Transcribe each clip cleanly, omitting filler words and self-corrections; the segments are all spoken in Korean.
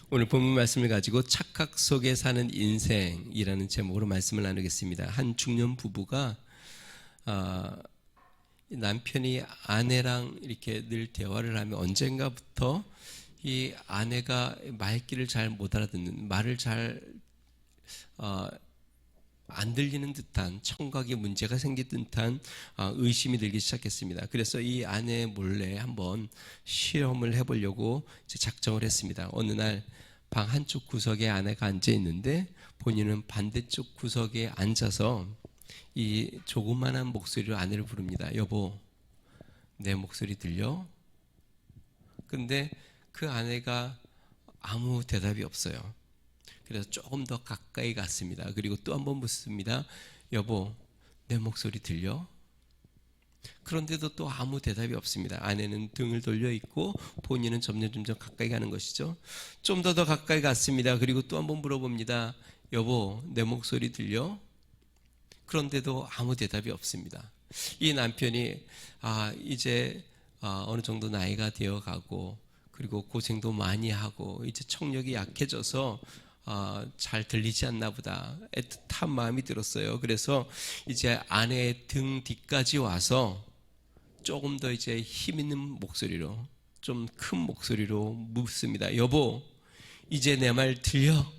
오늘 본문 말씀을 가지고 착각 속에 사는 인생이라는 제목으로 말씀을 나누겠습니다. 한 중년 부부가 남편이 아내랑 이렇게 늘 대화를 하면 언젠가부터 이 아내가 말귀를 잘 못 알아듣는, 말을 잘 안 들리는 듯한, 청각에 문제가 생긴 듯한 의심이 들기 시작했습니다. 그래서 이 아내 몰래 한번 실험을 해보려고 작정을 했습니다. 어느 날 방 한쪽 구석에 아내가 앉아 있는데 본인은 반대쪽 구석에 앉아서 이 조그만한 목소리로 아내를 부릅니다. 여보, 내 목소리 들려? 근데 그 아내가 아무 대답이 없어요. 그래서 조금 더 가까이 갔습니다. 그리고 또 한 번 묻습니다. 여보, 내 목소리 들려? 그런데도 또 아무 대답이 없습니다. 아내는 등을 돌려 있고 본인은 점점 가까이 가는 것이죠. 좀 더 가까이 갔습니다. 그리고 또 한 번 물어봅니다. 여보, 내 목소리 들려? 그런데도 아무 대답이 없습니다. 이 남편이 이제 어느 정도 나이가 되어 가고 그리고 고생도 많이 하고 이제 청력이 약해져서 잘 들리지 않나 보다 애틋한 마음이 들었어요. 그래서 이제 아내의 등 뒤까지 와서 조금 더 이제 힘 있는 목소리로, 좀 큰 목소리로 묻습니다. 여보, 이제 내 말 들려?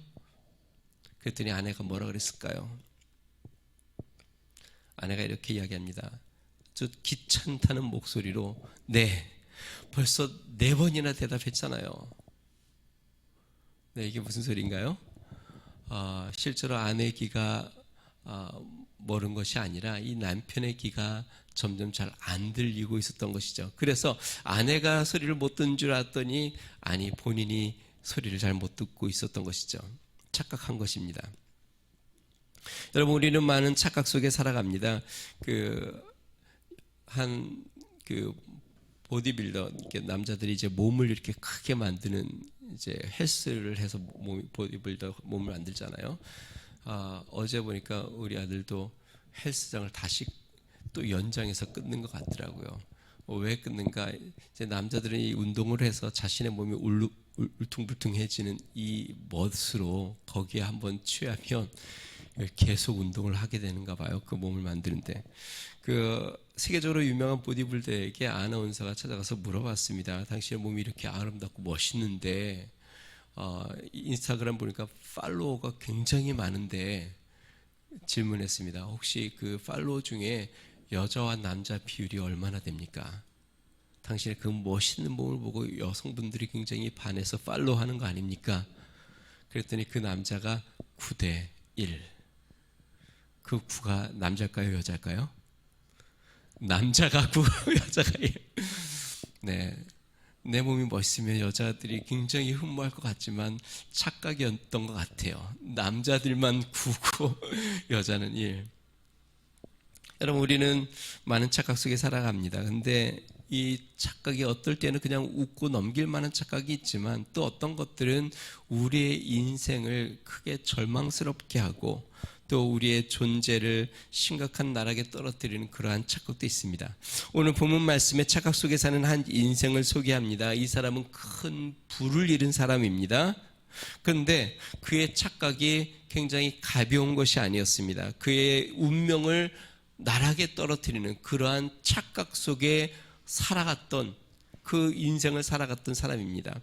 그랬더니 아내가 뭐라 그랬을까요? 아내가 이렇게 이야기합니다. 아주 귀찮다는 목소리로, 네, 벌써 4번이나 대답했잖아요. 네, 이게 무슨 소리인가요? 실제로 아내의 귀가 멀은 것이 아니라 이 남편의 귀가 점점 잘 안 들리고 있었던 것이죠. 그래서 아내가 소리를 못 듣는 줄 알았더니 아니, 본인이 소리를 잘 못 듣고 있었던 것이죠. 착각한 것입니다. 여러분, 우리는 많은 착각 속에 살아갑니다. 보디빌더, 이렇게 남자들이 이제 몸을 이렇게 크게 만드는, 이제 헬스를 해서 보디빌더 몸을 만들잖아요. 어제 보니까 우리 아들도 헬스장을 다시 또 연장해서 끊는 것 같더라고요. 왜 끊는가? 이제 남자들은 이 운동을 해서 자신의 몸이 울퉁불퉁해지는 이 멋으로 거기에 한번 취하면 계속 운동을 하게 되는가 봐요. 그 몸을 만드는데. 세계적으로 유명한 보디빌더에게 아나운서가 찾아가서 물어봤습니다. 당신의 몸이 이렇게 아름답고 멋있는데 인스타그램 보니까 팔로워가 굉장히 많은데, 질문했습니다. 혹시 그 팔로워 중에 여자와 남자 비율이 얼마나 됩니까? 당신의 그 멋있는 몸을 보고 여성분들이 굉장히 반해서 팔로우하는 거 아닙니까? 그랬더니 그 남자가 9대 1. 그 9가 남자일까요, 여자일까요? 남자가 9, 여자가 1. 네, 내 몸이 멋있으면 여자들이 굉장히 흠모할 것 같지만 착각이었던 것 같아요. 남자들만 9고 여자는 1. 여러분, 우리는 많은 착각 속에 살아갑니다. 근데 이 착각이 어떨 때는 그냥 웃고 넘길 만한 착각이 있지만, 또 어떤 것들은 우리의 인생을 크게 절망스럽게 하고 또 우리의 존재를 심각한 나락에 떨어뜨리는 그러한 착각도 있습니다. 오늘 본문 말씀에 착각 속에 사는 한 인생을 소개합니다. 이 사람은 큰 부를 잃은 사람입니다. 그런데 그의 착각이 굉장히 가벼운 것이 아니었습니다. 그의 운명을 나락에 떨어뜨리는 그러한 착각 속에 살아갔던, 그 인생을 살아갔던 사람입니다.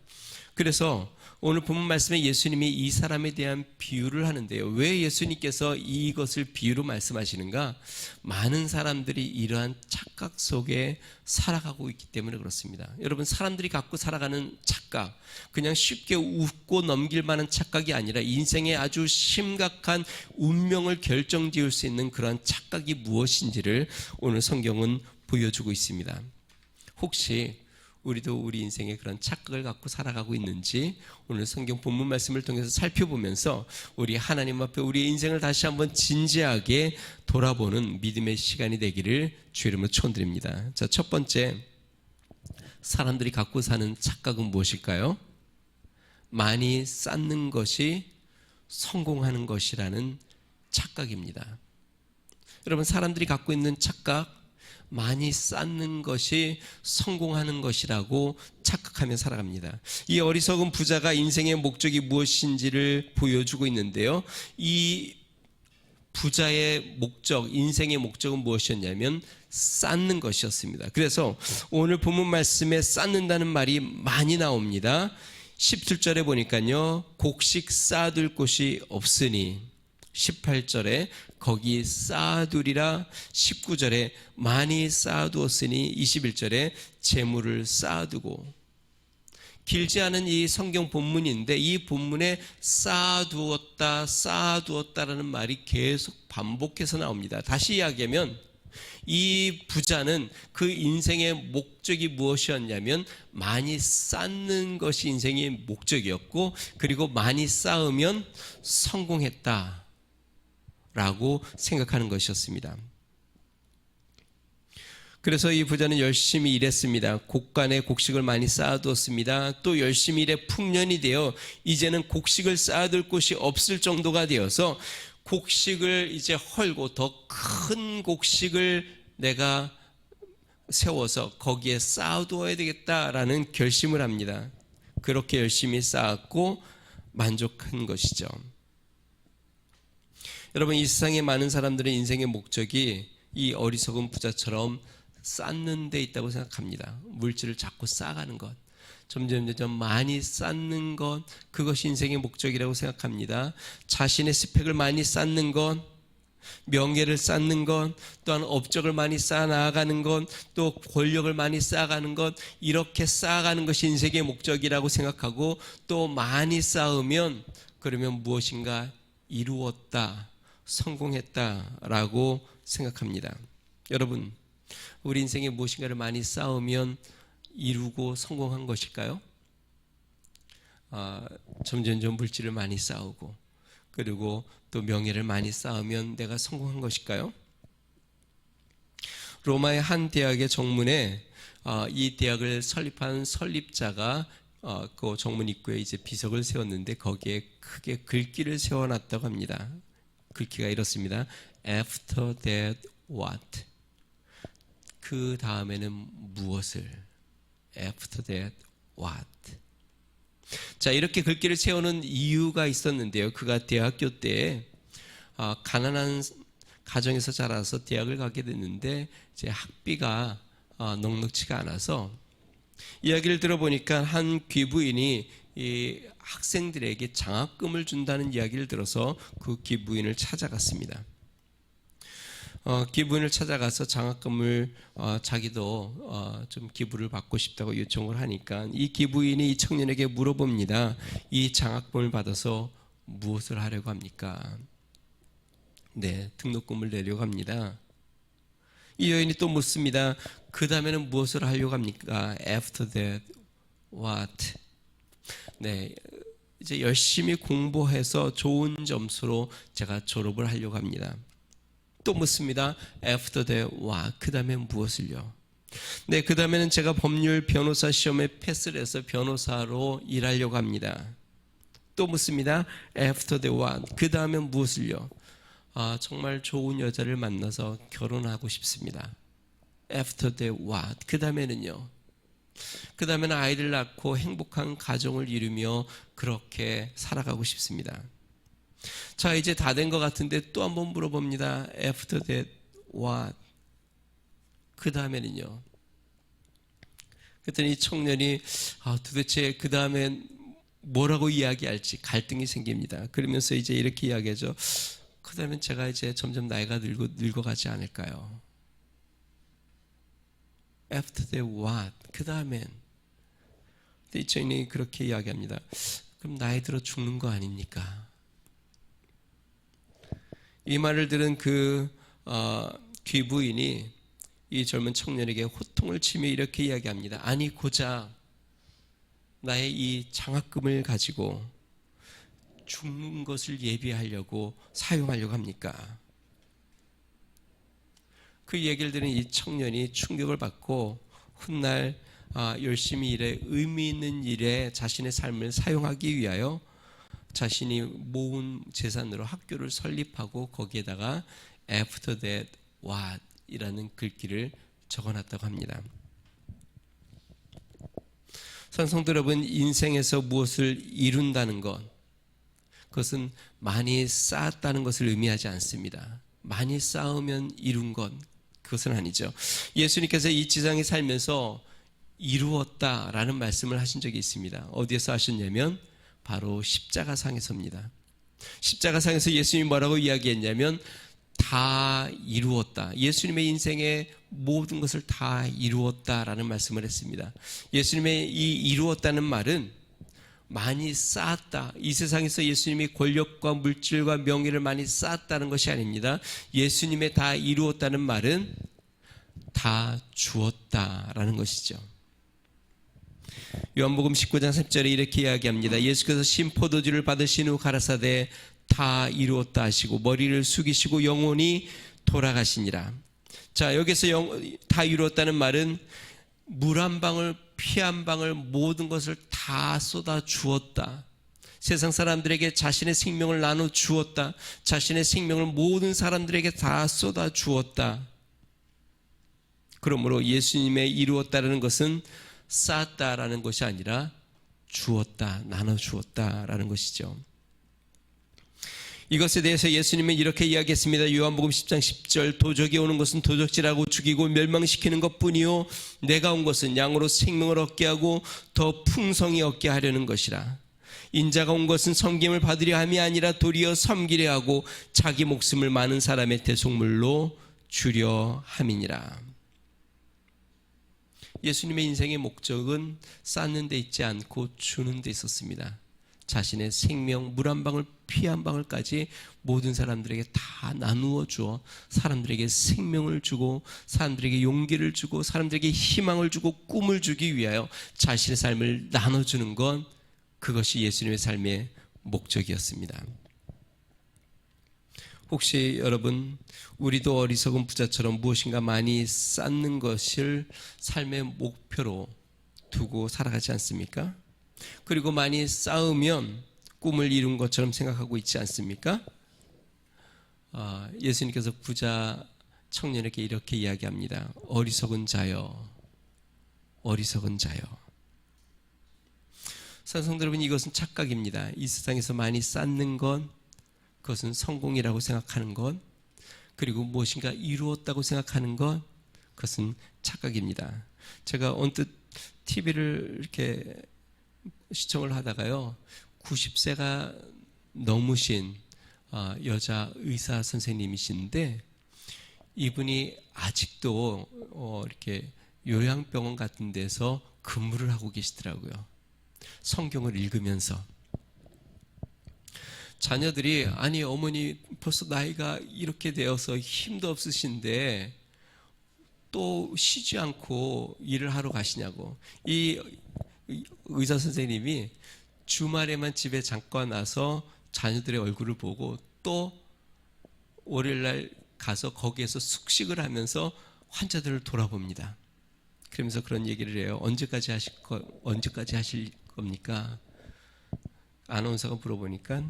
그래서 오늘 본문 말씀에 예수님이 이 사람에 대한 비유를 하는데요. 왜 예수님께서 이것을 비유로 말씀하시는가? 많은 사람들이 이러한 착각 속에 살아가고 있기 때문에 그렇습니다. 여러분, 사람들이 갖고 살아가는 착각, 그냥 쉽게 웃고 넘길 만한 착각이 아니라 인생의 아주 심각한 운명을 결정지을 수 있는 그러한 착각이 무엇인지를 오늘 성경은 보여주고 있습니다. 혹시 우리도 우리 인생에 그런 착각을 갖고 살아가고 있는지 오늘 성경 본문 말씀을 통해서 살펴보면서 우리 하나님 앞에 우리의 인생을 다시 한번 진지하게 돌아보는 믿음의 시간이 되기를 주의 이름으로 축원드립니다. 자, 첫 번째, 사람들이 갖고 사는 착각은 무엇일까요? 많이 쌓는 것이 성공하는 것이라는 착각입니다. 여러분, 사람들이 갖고 있는 착각, 많이 쌓는 것이 성공하는 것이라고 착각하며 살아갑니다. 이 어리석은 부자가 인생의 목적이 무엇인지를 보여주고 있는데요. 이 부자의 목적, 인생의 목적은 무엇이었냐면 쌓는 것이었습니다. 그래서 오늘 본문 말씀에 쌓는다는 말이 많이 나옵니다. 17절에 보니까요, 곡식 쌓아둘 곳이 없으니, 18절에 거기 쌓아두리라, 19절에 많이 쌓아두었으니, 21절에 재물을 쌓아두고. 길지 않은 이 성경 본문인데 이 본문에 쌓아두었다라는 말이 계속 반복해서 나옵니다. 다시 이야기하면 이 부자는 그 인생의 목적이 무엇이었냐면 많이 쌓는 것이 인생의 목적이었고, 그리고 많이 쌓으면 성공했다라고 생각하는 것이었습니다. 그래서 이 부자는 열심히 일했습니다. 곡간에 곡식을 많이 쌓아두었습니다. 또 열심히 일해 풍년이 되어 이제는 곡식을 쌓아둘 곳이 없을 정도가 되어서 곡식을 이제 헐고 더 큰 곡식을 내가 세워서 거기에 쌓아두어야 되겠다라는 결심을 합니다. 그렇게 열심히 쌓았고 만족한 것이죠. 여러분, 이 세상에 많은 사람들의 인생의 목적이 이 어리석은 부자처럼 쌓는 데 있다고 생각합니다. 물질을 자꾸 쌓아가는 것, 점점 많이 쌓는 것, 그것이 인생의 목적이라고 생각합니다. 자신의 스펙을 많이 쌓는 것, 명예를 쌓는 것, 또한 업적을 많이 쌓아 나가는 것, 또 권력을 많이 쌓아가는 것, 이렇게 쌓아가는 것이 인생의 목적이라고 생각하고, 또 많이 쌓으면 그러면 무엇인가 이루었다, 성공했다라고 생각합니다. 여러분, 우리 인생에 무엇인가를 많이 쌓으면 이루고 성공한 것일까요? 점점 물질을 많이 쌓고, 그리고 또 명예를 많이 쌓으면 내가 성공한 것일까요? 로마의 한 대학의 정문에 이 대학을 설립한 설립자가 그 정문 입구에 이제 비석을 세웠는데 거기에 크게 글귀를 세워놨다고 합니다. 글귀가 이렇습니다. After that what? 그 다음에는 무엇을? After that what? 자, 이렇게 글귀를 세우는 이유가 있었는데요. 그가 대학교 때 가난한 가정에서 자라서 대학을 가게 됐는데 이제 학비가 넉넉치가 않아서, 이야기를 들어보니까 한 귀부인이 이 학생들에게 장학금을 준다는 이야기를 들어서 그 귀부인을 찾아갔습니다. 기부인을 찾아가서 장학금을 자기도 좀 기부를 받고 싶다고 요청을 하니까 이 기부인이 이 청년에게 물어봅니다. 이 장학금을 받아서 무엇을 하려고 합니까? 네, 등록금을 내려고 합니다. 이 여인이 또 묻습니다. 그 다음에는 무엇을 하려고 합니까? After that what? 네, 이제 열심히 공부해서 좋은 점수로 제가 졸업을 하려고 합니다. 또 묻습니다. After that what? 그 다음에 무엇을요? 네, 그 다음에는 제가 법률 변호사 시험에 패스를 해서 변호사로 일하려고 합니다. 또 묻습니다. After that what? 그 다음에 무엇을요? 정말 좋은 여자를 만나서 결혼하고 싶습니다. After that what? 그 다음에는요? 그 다음에는 아이를 낳고 행복한 가정을 이루며 그렇게 살아가고 싶습니다. 자, 이제 다 된 것 같은데 또 한번 물어봅니다. After that what? 그 다음에는요? 그랬더니 이 청년이 도대체 그 다음엔 뭐라고 이야기할지 갈등이 생깁니다. 그러면서 이제 이렇게 이야기하죠. 그 다음엔 제가 이제 점점 나이가 늙어가지 않을까요? After that what? 그 다음엔. 근데 이 청년이 그렇게 이야기합니다. 그럼 나이 들어 죽는 거 아닙니까? 이 말을 들은 그 귀부인이 이 젊은 청년에게 호통을 치며 이렇게 이야기합니다. 아니, 고작 나의 이 장학금을 가지고 죽는 것을 예비하려고 사용하려고 합니까? 그 얘기를 들은 이 청년이 충격을 받고 훗날 열심히 일해 의미 있는 일에 자신의 삶을 사용하기 위하여 자신이 모은 재산으로 학교를 설립하고 거기에다가 After that what? 이라는 글귀를 적어놨다고 합니다. 성도 여러분, 인생에서 무엇을 이룬다는 것, 그것은 많이 쌓았다는 것을 의미하지 않습니다. 많이 쌓으면 이룬 것, 그것은 아니죠. 예수님께서 이 지상에 살면서 이루었다라는 말씀을 하신 적이 있습니다. 어디에서 하셨냐면 바로 십자가상에서입니다. 십자가상에서 예수님이 뭐라고 이야기했냐면 다 이루었다. 예수님의 인생의 모든 것을 다 이루었다라는 말씀을 했습니다. 예수님의 이 이루었다는 말은 많이 쌓았다. 이 세상에서 예수님이 권력과 물질과 명예를 많이 쌓았다는 것이 아닙니다. 예수님의 다 이루었다는 말은 다 주었다라는 것이죠. 요한복음 19장 10절에 이렇게 이야기합니다. 예수께서 신 포도주를 받으신 후 가라사대 다 이루었다 하시고 머리를 숙이시고 영원히 돌아가시니라. 자, 여기서 다 이루었다는 말은 물 한 방울 피 한 방울 모든 것을 다 쏟아 주었다. 세상 사람들에게 자신의 생명을 나눠 주었다. 자신의 생명을 모든 사람들에게 다 쏟아 주었다. 그러므로 예수님의 이루었다라는 것은 쌓았다라는 것이 아니라 주었다, 나눠 주었다라는 것이죠. 이것에 대해서 예수님은 이렇게 이야기했습니다. 요한복음 10장 10절, 도적이 오는 것은 도적질하고 죽이고 멸망시키는 것뿐이요 내가 온 것은 양으로 생명을 얻게 하고 더 풍성히 얻게 하려는 것이라. 인자가 온 것은 섬김을 받으려 함이 아니라 도리어 섬기려 하고 자기 목숨을 많은 사람의 대속물로 주려 함이니라. 예수님의 인생의 목적은 쌓는 데 있지 않고 주는 데 있었습니다. 자신의 생명, 물 한 방울, 피 한 방울까지 모든 사람들에게 다 나누어 주어 사람들에게 생명을 주고 사람들에게 용기를 주고 사람들에게 희망을 주고 꿈을 주기 위하여 자신의 삶을 나눠주는 건 그것이 예수님의 삶의 목적이었습니다. 혹시 여러분, 우리도 어리석은 부자처럼 무엇인가 많이 쌓는 것을 삶의 목표로 두고 살아가지 않습니까? 그리고 많이 쌓으면 꿈을 이룬 것처럼 생각하고 있지 않습니까? 예수님께서 부자 청년에게 이렇게 이야기합니다. 어리석은 자여, 어리석은 자여. 성도 여러분, 이것은 착각입니다. 이 세상에서 많이 쌓는 건, 그것은 성공이라고 생각하는 것, 그리고 무엇인가 이루었다고 생각하는 것, 그것은 착각입니다. 제가 언뜻 TV를 이렇게 시청을 하다가요, 90세가 넘으신 여자 의사 선생님이신데 이분이 아직도 이렇게 요양병원 같은 데서 근무를 하고 계시더라고요. 성경을 읽으면서. 자녀들이 아니 어머니 벌써 나이가 이렇게 되어서 힘도 없으신데 또 쉬지 않고 일을 하러 가시냐고. 이 의사 선생님이 주말에만 집에 잠깐 와서 자녀들의 얼굴을 보고 또 월요일날 가서 거기에서 숙식을 하면서 환자들을 돌아봅니다. 그러면서 그런 얘기를 해요. 언제까지 하실 겁니까? 아나운서가 물어보니까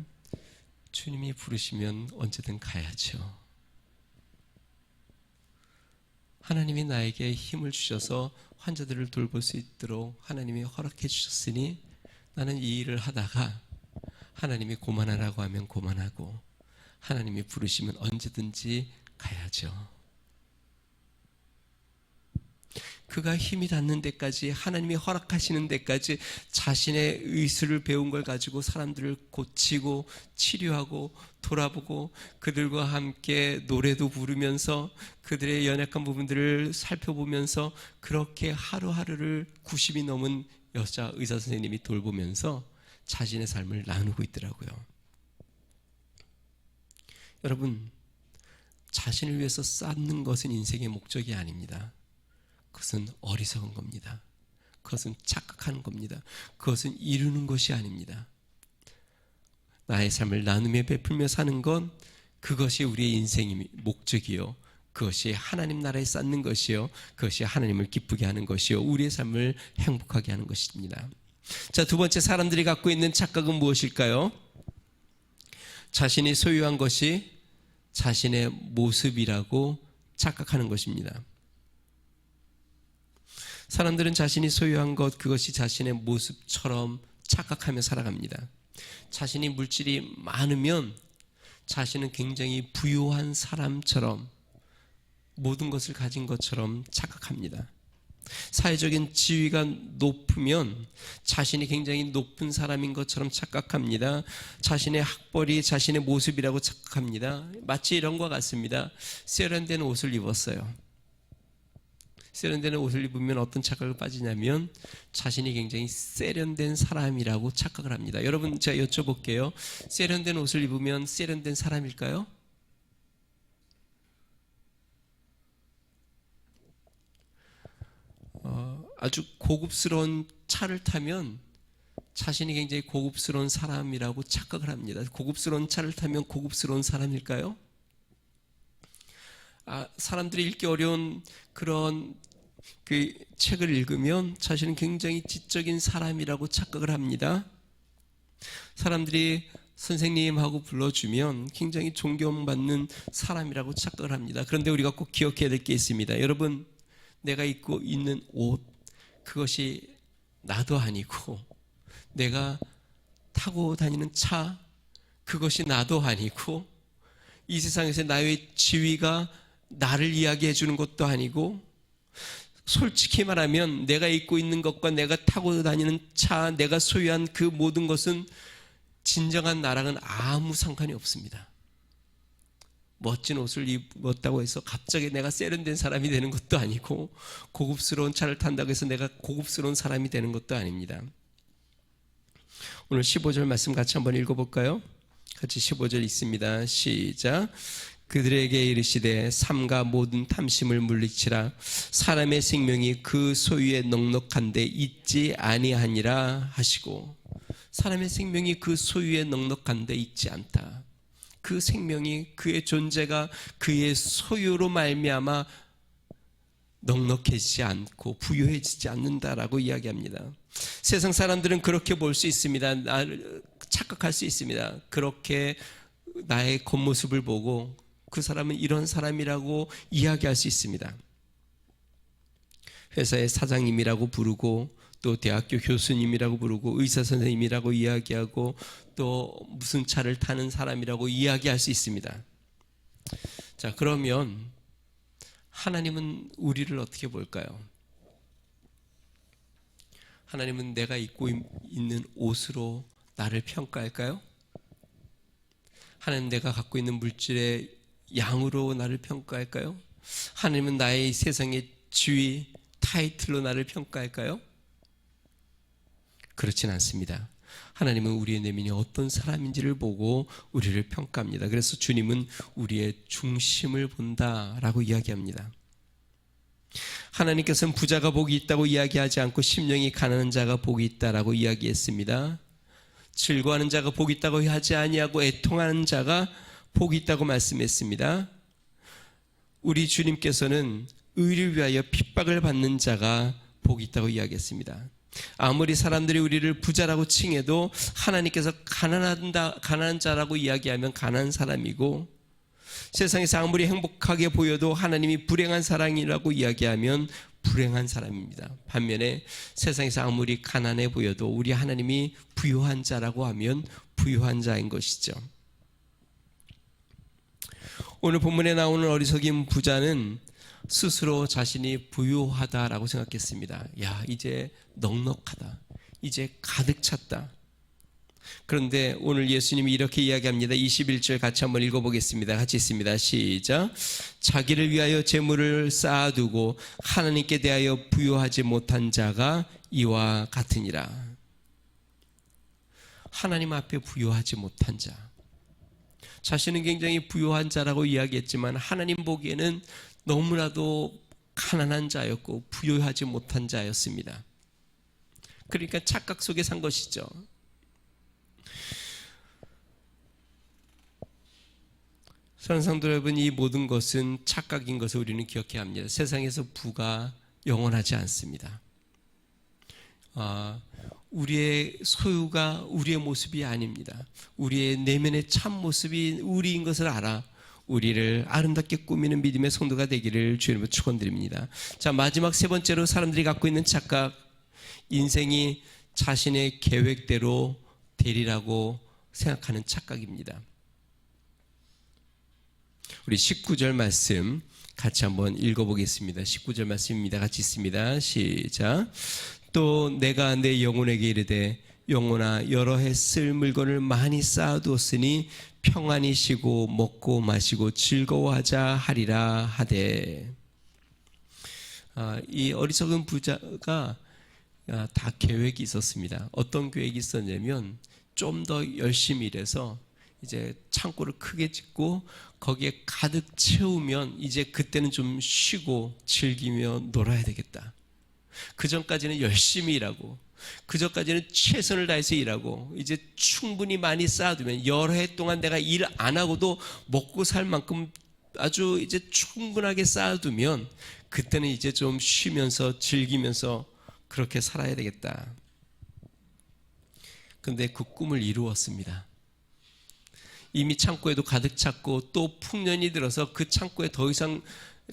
주님이 부르시면 언제든 가야죠. 하나님이 나에게 힘을 주셔서 환자들을 돌볼 수 있도록 하나님이 허락해 주셨으니 나는 이 일을 하다가 하나님이 고만하라고 하면 고만하고 하나님이 부르시면 언제든지 가야죠. 그가 힘이 닿는 데까지, 하나님이 허락하시는 데까지 자신의 의술을 배운 걸 가지고 사람들을 고치고 치료하고 돌아보고 그들과 함께 노래도 부르면서 그들의 연약한 부분들을 살펴보면서 그렇게 하루하루를 90이 넘은 여자 의사 선생님이 돌보면서 자신의 삶을 나누고 있더라고요. 여러분, 자신을 위해서 쌓는 것은 인생의 목적이 아닙니다. 그것은 어리석은 겁니다. 그것은 착각하는 겁니다. 그것은 이루는 것이 아닙니다. 나의 삶을 나누며 베풀며 사는 건 그것이 우리의 인생의 목적이요, 그것이 하나님 나라에 쌓는 것이요, 그것이 하나님을 기쁘게 하는 것이요, 우리의 삶을 행복하게 하는 것입니다. 자, 두 번째, 사람들이 갖고 있는 착각은 무엇일까요? 자신이 소유한 것이 자신의 모습이라고 착각하는 것입니다. 사람들은 자신이 소유한 것, 그것이 자신의 모습처럼 착각하며 살아갑니다. 자신이 물질이 많으면 자신은 굉장히 부유한 사람처럼, 모든 것을 가진 것처럼 착각합니다. 사회적인 지위가 높으면 자신이 굉장히 높은 사람인 것처럼 착각합니다. 자신의 학벌이 자신의 모습이라고 착각합니다. 마치 이런 것 같습니다. 세련된 옷을 입었어요. 세련된 옷을 입으면 어떤 착각을 빠지냐면 자신이 굉장히 세련된 사람이라고 착각을 합니다. 여러분, 제가 여쭤볼게요. 세련된 옷을 입으면 세련된 사람일까요? 아주 고급스러운 차를 타면 자신이 굉장히 고급스러운 사람이라고 착각을 합니다. 고급스러운 차를 타면 고급스러운 사람일까요? 사람들이 읽기 어려운 그런 그 책을 읽으면 자신은 굉장히 지적인 사람이라고 착각을 합니다. 사람들이 선생님하고 불러주면 굉장히 존경받는 사람이라고 착각을 합니다. 그런데 우리가 꼭 기억해야 될 게 있습니다. 여러분, 내가 입고 있는 옷, 그것이 나도 아니고, 내가 타고 다니는 차, 그것이 나도 아니고, 이 세상에서 나의 지위가 나를 이야기해 주는 것도 아니고, 솔직히 말하면 내가 입고 있는 것과 내가 타고 다니는 차, 내가 소유한 그 모든 것은 진정한 나랑은 아무 상관이 없습니다. 멋진 옷을 입었다고 해서 갑자기 내가 세련된 사람이 되는 것도 아니고, 고급스러운 차를 탄다고 해서 내가 고급스러운 사람이 되는 것도 아닙니다. 오늘 15절 말씀 같이 한번 읽어볼까요? 같이 15절 있습니다. 시작. 그들에게 이르시되 삼가 모든 탐심을 물리치라. 사람의 생명이 그 소유에 넉넉한데 있지 아니하니라 하시고, 사람의 생명이 그 소유에 넉넉한데 있지 않다. 그 생명이, 그의 존재가 그의 소유로 말미암아 넉넉해지지 않고 부유해지지 않는다라고 이야기합니다. 세상 사람들은 그렇게 볼 수 있습니다. 착각할 수 있습니다. 그렇게 나의 겉모습을 보고 그 사람은 이런 사람이라고 이야기할 수 있습니다. 회사의 사장님이라고 부르고, 또 대학교 교수님이라고 부르고, 의사 선생님이라고 이야기하고, 또 무슨 차를 타는 사람이라고 이야기할 수 있습니다. 자, 그러면 하나님은 우리를 어떻게 볼까요? 하나님은 내가 입고 있는 옷으로 나를 평가할까요? 하나님은 내가 갖고 있는 물질의 양으로 나를 평가할까요? 하나님은 나의 세상의 지위, 타이틀로 나를 평가할까요? 그렇진 않습니다. 하나님은 우리의 내면이 어떤 사람인지를 보고 우리를 평가합니다. 그래서 주님은 우리의 중심을 본다라고 이야기합니다. 하나님께서는 부자가 복이 있다고 이야기하지 않고 심령이 가난한 자가 복이 있다라고 이야기했습니다. 즐거워하는 자가 복이 있다고 하지 아니하고 애통하는 자가 복이 있다고 말씀했습니다. 우리 주님께서는 의를 위하여 핍박을 받는 자가 복이 있다고 이야기했습니다. 아무리 사람들이 우리를 부자라고 칭해도 하나님께서 가난한 자라고 이야기하면 가난한 사람이고, 세상에서 아무리 행복하게 보여도 하나님이 불행한 사람이라고 이야기하면 불행한 사람입니다. 반면에 세상에서 아무리 가난해 보여도 우리 하나님이 부유한 자라고 하면 부유한 자인 것이죠. 오늘 본문에 나오는 어리석인 부자는 스스로 자신이 부유하다라고 생각했습니다. 야, 이제 넉넉하다. 이제 가득 찼다. 그런데 오늘 예수님이 이렇게 이야기합니다. 21절 같이 한번 읽어보겠습니다. 같이 있습니다. 시작. 자기를 위하여 재물을 쌓아두고 하나님께 대하여 부유하지 못한 자가 이와 같으니라. 하나님 앞에 부유하지 못한 자. 자신은 굉장히 부유한 자라고 이야기했지만 하나님 보기에는 너무나도 가난한 자였고 부유하지 못한 자였습니다. 그러니까 착각 속에 산 것이죠. 사랑하는 성도 여러분, 이 모든 것은 착각인 것을 우리는 기억해야 합니다. 세상에서 부가 영원하지 않습니다. 우리의 소유가 우리의 모습이 아닙니다. 우리의 내면의 참 모습이 우리인 것을 알아 우리를 아름답게 꾸미는 믿음의 성도가 되기를 주님으로 축원드립니다. 자, 마지막 세 번째로 사람들이 갖고 있는 착각, 인생이 자신의 계획대로 되리라고 생각하는 착각입니다. 우리 19절 말씀 같이 한번 읽어보겠습니다. 19절 말씀입니다. 같이 읽습니다. 시작. 또 내가 내 영혼에게 이르되 영혼아 여러 해 쓸 물건을 많이 쌓아두었으니 평안히 쉬고 먹고 마시고 즐거워하자 하리라 하되. 이 어리석은 부자가 다 계획이 있었습니다. 어떤 계획이 있었냐면 좀 더 열심히 일해서 이제 창고를 크게 짓고 거기에 가득 채우면 이제 그때는 좀 쉬고 즐기며 놀아야 되겠다. 그 전까지는 열심히 일하고 그 전까지는 최선을 다해서 일하고 이제 충분히 많이 쌓아두면 여러 해 동안 내가 일 안 하고도 먹고 살 만큼 아주 이제 충분하게 쌓아두면 그때는 이제 좀 쉬면서 즐기면서 그렇게 살아야 되겠다. 근데 그 꿈을 이루었습니다. 이미 창고에도 가득 찼고 또 풍년이 들어서 그 창고에 더 이상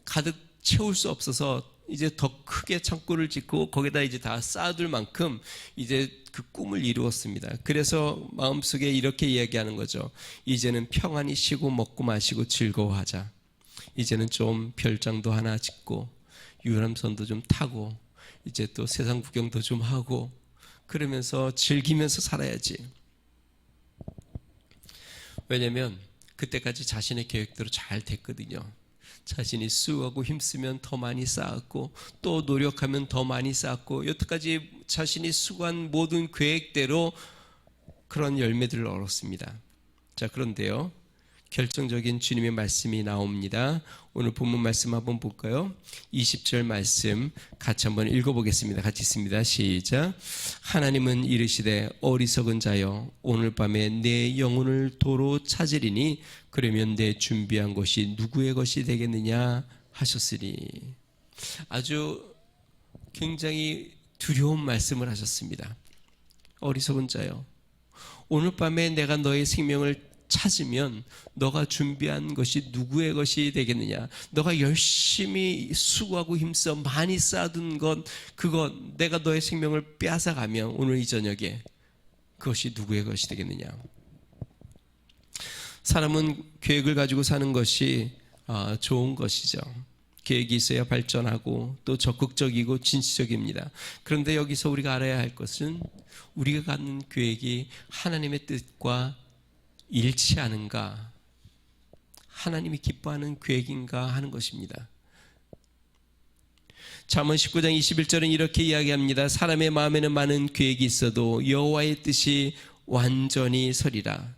가득 채울 수 없어서 이제 더 크게 창고를 짓고 거기다 이제 다 쌓아둘 만큼 이제 그 꿈을 이루었습니다. 그래서 마음속에 이렇게 이야기하는 거죠. 이제는 평안히 쉬고 먹고 마시고 즐거워하자. 이제는 좀 별장도 하나 짓고 유람선도 좀 타고 이제 또 세상 구경도 좀 하고 그러면서 즐기면서 살아야지. 왜냐하면 그때까지 자신의 계획대로 잘 됐거든요. 자신이 수고하고 힘쓰면 더 많이 쌓았고 또 노력하면 더 많이 쌓았고 여태까지 자신이 수고한 모든 계획대로 그런 열매들을 얻었습니다. 자, 그런데요, 결정적인 주님의 말씀이 나옵니다. 오늘 본문 말씀 한번 볼까요? 20절 말씀 같이 한번 읽어보겠습니다. 같이 읽습니다. 시작. 하나님은 이르시되 어리석은 자여 오늘 밤에 내 영혼을 도로 찾으리니 그러면 내 준비한 것이 누구의 것이 되겠느냐 하셨으니. 아주 굉장히 두려운 말씀을 하셨습니다. 어리석은 자여 오늘 밤에 내가 너의 생명을 찾으면 너가 준비한 것이 누구의 것이 되겠느냐. 너가 열심히 수고하고 힘써 많이 쌓아둔 것, 그것 내가 너의 생명을 빼앗아가면 오늘 이 저녁에 그것이 누구의 것이 되겠느냐. 사람은 계획을 가지고 사는 것이 좋은 것이죠. 계획이 있어야 발전하고 또 적극적이고 진취적입니다. 그런데 여기서 우리가 알아야 할 것은 우리가 갖는 계획이 하나님의 뜻과 일치하는가, 하나님이 기뻐하는 계획인가 하는 것입니다. 잠언 19장 21절은 이렇게 이야기합니다. 사람의 마음에는 많은 계획이 있어도 여호와의 뜻이 완전히 서리라.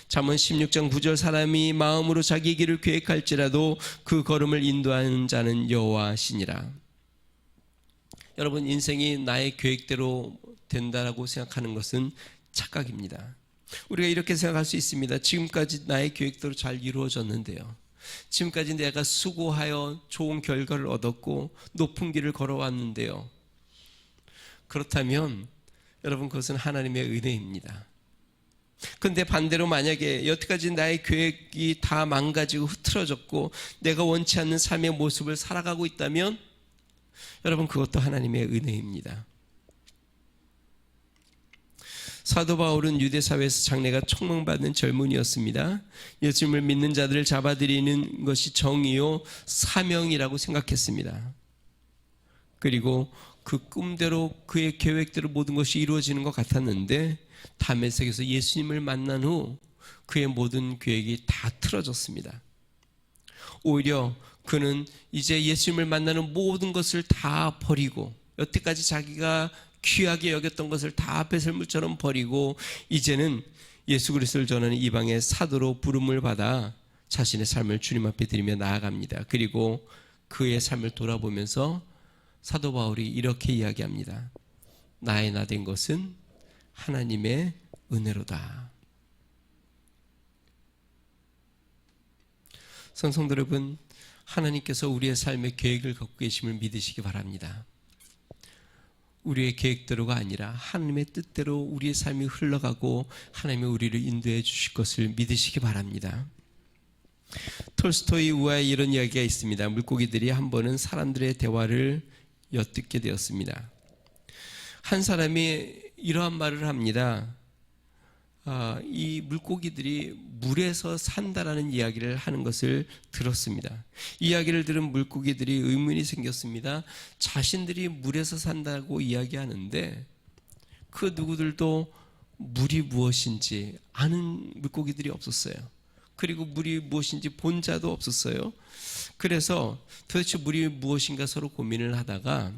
잠언 16장 9절 사람이 마음으로 자기 길을 계획할지라도 그 걸음을 인도하는 자는 여호와시니라. 여러분, 인생이 나의 계획대로 된다라고 생각하는 것은 착각입니다. 우리가 이렇게 생각할 수 있습니다. 지금까지 나의 계획대로 잘 이루어졌는데요. 지금까지 내가 수고하여 좋은 결과를 얻었고 높은 길을 걸어왔는데요. 그렇다면 여러분 그것은 하나님의 은혜입니다. 그런데 반대로 만약에 여태까지 나의 계획이 다 망가지고 흐트러졌고 내가 원치 않는 삶의 모습을 살아가고 있다면 여러분 그것도 하나님의 은혜입니다. 사도 바울은 유대 사회에서 장래가 촉망받는 젊은이였습니다. 예수님을 믿는 자들을 잡아들이는 것이 정의요 사명이라고 생각했습니다. 그리고 그 꿈대로 그의 계획대로 모든 것이 이루어지는 것 같았는데 다메섹에서 예수님을 만난 후 그의 모든 계획이 다 틀어졌습니다. 오히려 그는 이제 예수님을 만나는 모든 것을 다 버리고 여태까지 자기가 귀하게 여겼던 것을 다 배설물처럼 버리고 이제는 예수 그리스도를 전하는 이방의 사도로 부름을 받아 자신의 삶을 주님 앞에 드리며 나아갑니다. 그리고 그의 삶을 돌아보면서 사도 바울이 이렇게 이야기합니다. 나의 나 된 것은 하나님의 은혜로다. 성도 여러분, 하나님께서 우리의 삶에 계획을 갖고 계심을 믿으시기 바랍니다. 우리의 계획대로가 아니라 하나님의 뜻대로 우리의 삶이 흘러가고 하나님이 우리를 인도해 주실 것을 믿으시기 바랍니다. 톨스토이 우화에 이런 이야기가 있습니다. 물고기들이 한 번은 사람들의 대화를 엿듣게 되었습니다. 한 사람이 이러한 말을 합니다. 이 물고기들이 물에서 산다라는 이야기를 하는 것을 들었습니다. 이야기를 들은 물고기들이 의문이 생겼습니다. 자신들이 물에서 산다고 이야기하는데 그 누구들도 물이 무엇인지 아는 물고기들이 없었어요. 그리고 물이 무엇인지 본 자도 없었어요. 그래서 도대체 물이 무엇인가 서로 고민을 하다가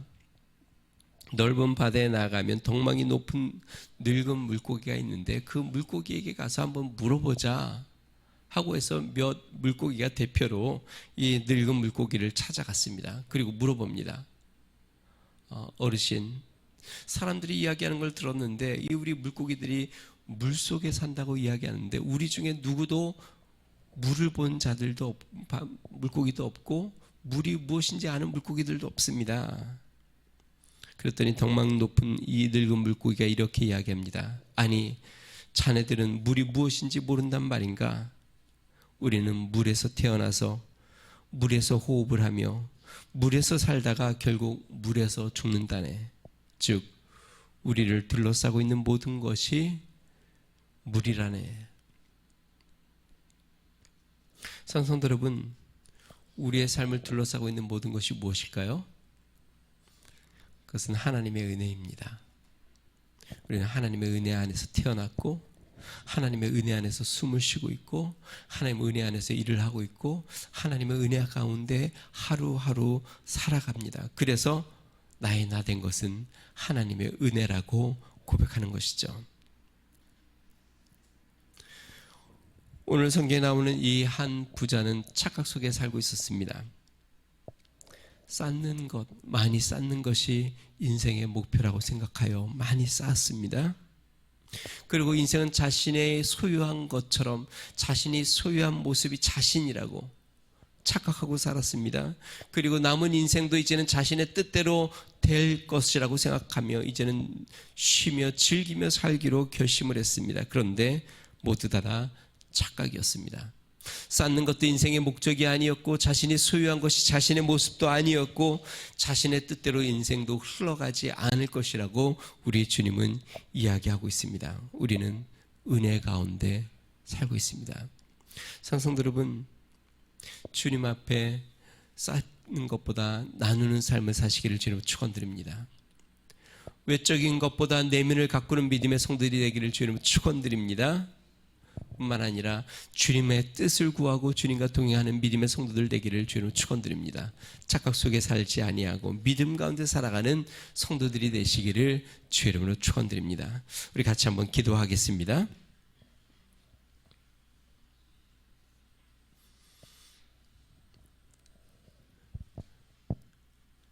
넓은 바다에 나가면 덩망이 높은 늙은 물고기가 있는데 그 물고기에게 가서 한번 물어보자 하고 해서 몇 물고기가 대표로 이 늙은 물고기를 찾아갔습니다. 그리고 물어봅니다. 어르신, 사람들이 이야기하는 걸 들었는데 이 우리 물고기들이 물속에 산다고 이야기하는데 우리 중에 누구도 물을 본 자들도 물고기도 없고 물이 무엇인지 아는 물고기들도 없습니다. 그랬더니 덩망 높은 이 늙은 물고기가 이렇게 이야기합니다. 아니, 자네들은 물이 무엇인지 모른단 말인가? 우리는 물에서 태어나서 물에서 호흡을 하며 물에서 살다가 결국 물에서 죽는다네. 즉 우리를 둘러싸고 있는 모든 것이 물이라네. 성도 여러분, 우리의 삶을 둘러싸고 있는 모든 것이 무엇일까요? 그것은 하나님의 은혜입니다. 우리는 하나님의 은혜 안에서 태어났고 하나님의 은혜 안에서 숨을 쉬고 있고 하나님의 은혜 안에서 일을 하고 있고 하나님의 은혜 가운데 하루하루 살아갑니다. 그래서 나의 나 된 것은 하나님의 은혜라고 고백하는 것이죠. 오늘 성경에 나오는 이 한 부자는 착각 속에 살고 있었습니다. 쌓는 것, 많이 쌓는 것이 인생의 목표라고 생각하여 많이 쌓았습니다. 그리고 인생은 자신의 소유한 것처럼 자신이 소유한 모습이 자신이라고 착각하고 살았습니다. 그리고 남은 인생도 이제는 자신의 뜻대로 될 것이라고 생각하며 이제는 쉬며 즐기며 살기로 결심을 했습니다. 그런데 모두 다 착각이었습니다. 쌓는 것도 인생의 목적이 아니었고 자신이 소유한 것이 자신의 모습도 아니었고 자신의 뜻대로 인생도 흘러가지 않을 것이라고 우리 주님은 이야기하고 있습니다. 우리는 은혜 가운데 살고 있습니다. 성도 여러분, 주님 앞에 쌓는 것보다 나누는 삶을 사시기를 주님으로 축원드립니다. 외적인 것보다 내면을 가꾸는 믿음의 성도들이 되기를 주님으로 축원드립니다. 뿐만 아니라 주님의 뜻을 구하고 주님과 동행하는 믿음의 성도들 되기를 주님으로 축원드립니다. 착각 속에 살지 아니하고 믿음 가운데 살아가는 성도들이 되시기를 주의 이름으로 축원드립니다. 우리 같이 한번 기도하겠습니다.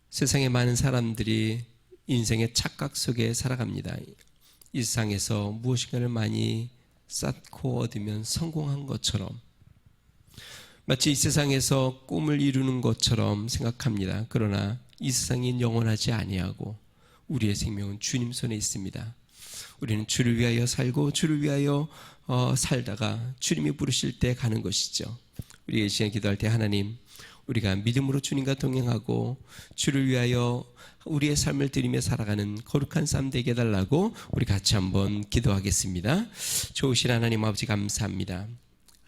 세상에 많은 사람들이 인생의 착각 속에 살아갑니다. 이 세상에서 무엇인가를 많이 쌓고 얻으면 성공한 것처럼 마치 이 세상에서 꿈을 이루는 것처럼 생각합니다. 그러나 이 세상이 영원하지 아니하고 우리의 생명은 주님 손에 있습니다. 우리는 주를 위하여 살고 주를 위하여 살다가 주님이 부르실 때 가는 것이죠. 우리 이 시간 기도할 때 하나님, 우리가 믿음으로 주님과 동행하고 주를 위하여 우리의 삶을 드리며 살아가는 거룩한 삶 되게 해달라고 우리 같이 한번 기도하겠습니다. 좋으신 하나님 아버지 감사합니다.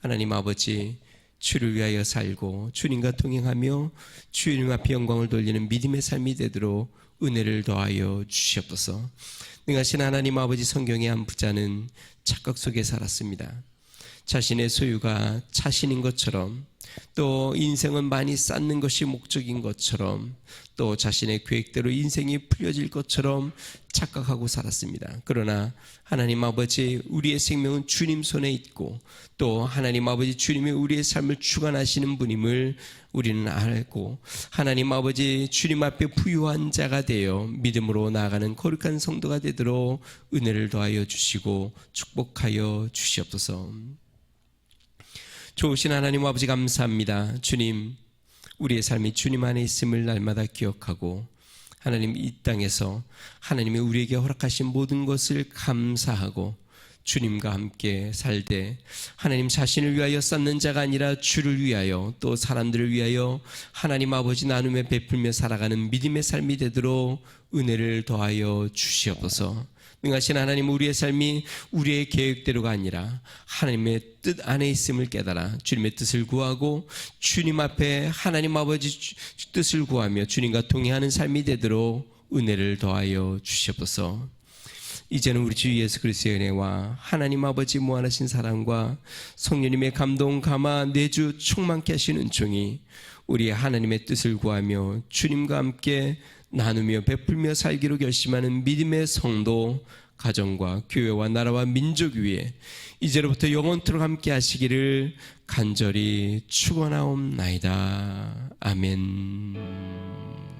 하나님 아버지, 주를 위하여 살고 주님과 동행하며 주님 앞에 영광을 돌리는 믿음의 삶이 되도록 은혜를 더하여 주시옵소서. 능하신 하나님 아버지, 성경의 한 부자는 착각 속에 살았습니다. 자신의 소유가 자신인 것처럼, 또 인생은 많이 쌓는 것이 목적인 것처럼, 또 자신의 계획대로 인생이 풀려질 것처럼 착각하고 살았습니다. 그러나 하나님 아버지, 우리의 생명은 주님 손에 있고 또 하나님 아버지 주님이 우리의 삶을 주관하시는 분임을 우리는 알고, 하나님 아버지 주님 앞에 부유한 자가 되어 믿음으로 나아가는 거룩한 성도가 되도록 은혜를 더하여 주시고 축복하여 주시옵소서. 좋으신 하나님 아버지 감사합니다. 주님, 우리의 삶이 주님 안에 있음을 날마다 기억하고 하나님 이 땅에서 하나님이 우리에게 허락하신 모든 것을 감사하고 주님과 함께 살되 하나님 자신을 위하여 쌓는 자가 아니라 주를 위하여 또 사람들을 위하여 하나님 아버지 나눔에 베풀며 살아가는 믿음의 삶이 되도록 은혜를 더하여 주시옵소서. 능하신 하나님, 우리의 삶이 우리의 계획대로가 아니라 하나님의 뜻 안에 있음을 깨달아 주님의 뜻을 구하고 주님 앞에 하나님 아버지 뜻을 구하며 주님과 동행하는 삶이 되도록 은혜를 더하여 주시옵소서. 이제는 우리 주 예수 그리스도의 은혜와 하나님 아버지 무한하신 사랑과 성령님의 감동 감화 내주 충만케 하시는 은총이 우리 하나님의 뜻을 구하며 주님과 함께 나누며 베풀며 살기로 결심하는 믿음의 성도, 가정과 교회와 나라와 민족 위에 이제로부터 영원토록 함께 하시기를 간절히 축원하옵나이다. 아멘.